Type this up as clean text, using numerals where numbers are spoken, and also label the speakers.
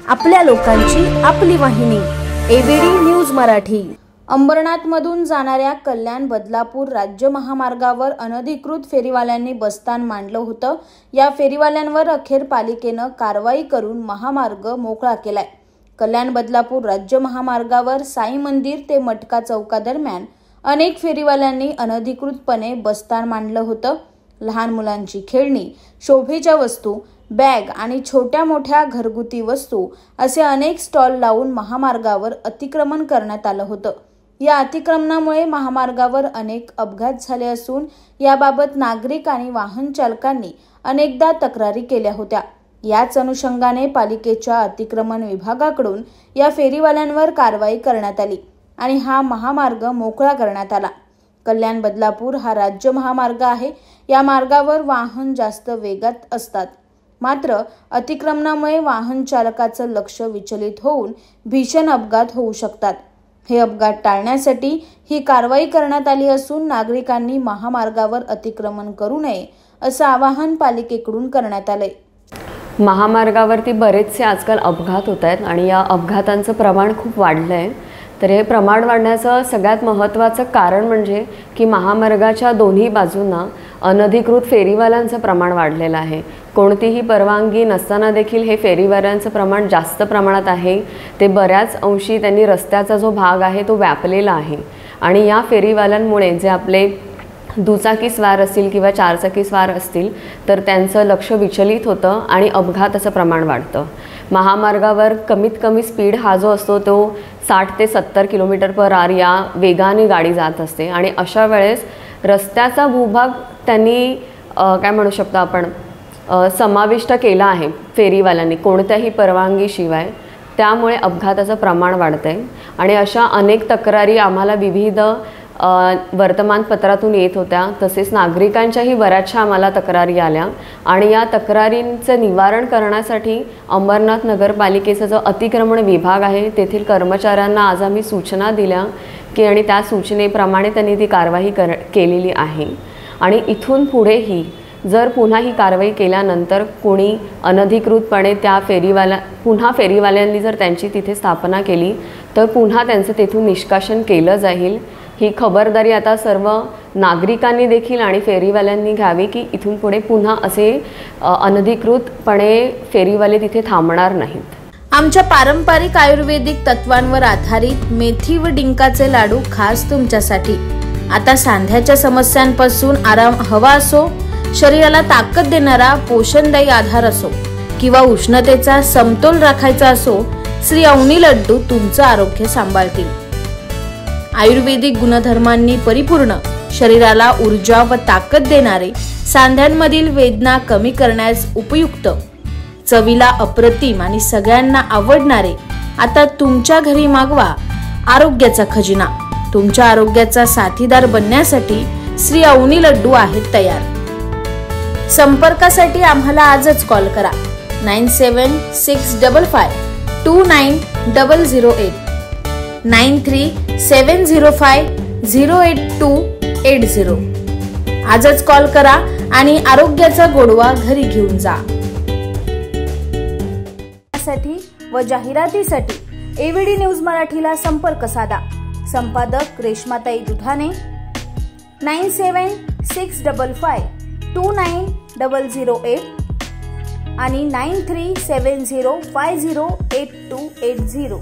Speaker 1: आपल्या लोकांची आपली वाहिनी एबीडी न्यूज मराठी। अंबरनाथमधून जाणाऱ्या कल्याण बदलापूर राज्य महामार्गावर अनधिकृत फेरीवाल्यांनी बसस्थान मांडलं होतं। या फेरीवाल्यांवर अखेर पालिकेनं कारवाई करून महामार्ग मोकळा केलाय। कल्याण बदलापूर राज्य महामार्गावर साई मंदिर ते मटका चौकादरम्यान अनेक फेरीवाल्यांनी अनधिकृतपणे बसस्थान मांडलं होतं। लहान मुलांची खेळणी, शोभेच्या वस्तू, बॅग आणि छोट्या मोठ्या घरगुती वस्तू असे अनेक स्टॉल लावून महामार्गावर अतिक्रमण करण्यात आलं होतं। या अतिक्रमणामुळे महामार्गावर अनेक अपघात झाले असून याबाबत नागरिक आणि वाहन चालकांनी अनेकदा तक्रारी केल्या होत्या। याच अनुषंगाने पालिकेच्या अतिक्रमण विभागाकडून या फेरीवाल्यांवर कारवाई करण्यात आली आणि हा महामार्ग मोकळा करण्यात आला। कल्याण बदलापूर हा राज्य महामार्ग आहे। या मार्गावर वाहन जास्त वेगात असतात, मात्र अतिक्रमणामुळे वाहन चालकाचं लक्ष विचलित होऊन भीषण अपघात होऊ शकतात। हे अपघात टाळण्यासाठी ही कारवाई करण्यात आली असून नागरिकांनी महामार्गावर अतिक्रमण करू नये असं आवाहन पालिकेकडून करण्यात आलंय।
Speaker 2: महामार्गावरती बरेचसे आजकाल अपघात होत आहेत आणि या अपघातांचं प्रमाण खूप वाढलं आहे। तर हे प्रमाण वाढण्याचं सगळ्यात महत्त्वाचं कारण म्हणजे की महामार्गाच्या दोन्ही बाजूंना अनधिकृत फेरीवाल्यांचं प्रमाण वाढलेलं आहे। कोणतीही परवानगी नसताना देखील हे फेरीवाल्यांचं प्रमाण जास्त प्रमाणात आहे। ते बऱ्याच अंशी त्यांनी रस्त्याचा जो भाग आहे तो व्यापलेला आहे आणि या फेरीवाल्यांमुळे जे आपले दुचाकी स्वार असतील किंवा चारचाकी स्वार असतील तर त्यांचं लक्ष विचलित होतं आणि अपघाताचं प्रमाण वाढतं। महामार्गावर कमीत कमी स्पीड हा जो असतो तो 60 ते 70 किलोमीटर/आवर या वेगाने गाडी जात असते आणि अशा वेळेस रस्त्याचा भूभाग त्यांनी काय म्हणू शकतो आपण समाविष्ट केला आहे फेरीवाल्यांनी कोणत्याही परवानगीशिवाय। त्यामुळे अपघाताचं प्रमाण वाढतंय आणि अशा अनेक तक्रारी आम्हाला विविध वर्तमानपत्रातून येत होत्या। तसेच नागरिकांच्याही बऱ्याचशा आम्हाला तक्रारी आल्या आणि या तक्रारींचं निवारण करण्यासाठी अंबरनाथ नगरपालिकेचा जो अतिक्रमण विभाग आहे तेथील कर्मचाऱ्यांना आज आम्ही सूचना दिल्या की आणि त्या सूचनेप्रमाणे त्यांनी ती कारवाई केलेली आहे आणि इथून पुढेही जर पुन्हा ही कारवाई केल्यानंतर कोणी अनधिकृतपणे त्या फेरीवाल्यांनी जर त्यांची तिथे स्थापना केली तर पुन्हा त्यांचं तेथून निष्कासन केलं जाईल। ही खबरदारी आता सर्व नागरिकांनी देखील आणि फेरीवाल्यांनी घ्यावी की इथून पुढे पुन्हा असे अनधिकृतपणे फेरीवाले तिथे थांबणार नाहीत।
Speaker 1: आमच्या पारंपरिक आयुर्वेदिक तत्वांवर आधारित मेथी व डिंकाचे लाडू खास तुमच्यासाठी। आता सांध्याच्या समस्यांपासून आराम हवा असो, शरीराला ताकद देणारा पोषणदायी आधार असो किंवा उष्णतेचा समतोल राखायचा असो, श्री अवनी लड्डू तुमचं आरोग्य सांभाळतील। आयुर्वेदिक गुणधर्मांनी परिपूर्ण, शरीराला ऊर्जा व ताकद देणारे, सांध्यांमधील वेदना कमी करण्यास उपयुक्त, चवीला अप्रतिम आणि सगळ्यांना आवडणारे आता तुमच्या घरी मागवा आरोग्याचा खजिना। तुमच्या आरोग्याचा साथीदार बनण्यासाठी श्री अवनी लड्डू आहेत तयार। संपर्कासाठी आम्हाला आजच कॉल करा 9765529008 9370508280। आजच कॉल करा आणि आरोग्याचा गोडवा घरी घेऊन जा। साठी व जाहिरातीसाठी एबीडी न्यूज मराठीला संपर्क साधा। संपादक रेश्माताई दुधाने 9765529008 आणि 9370508280।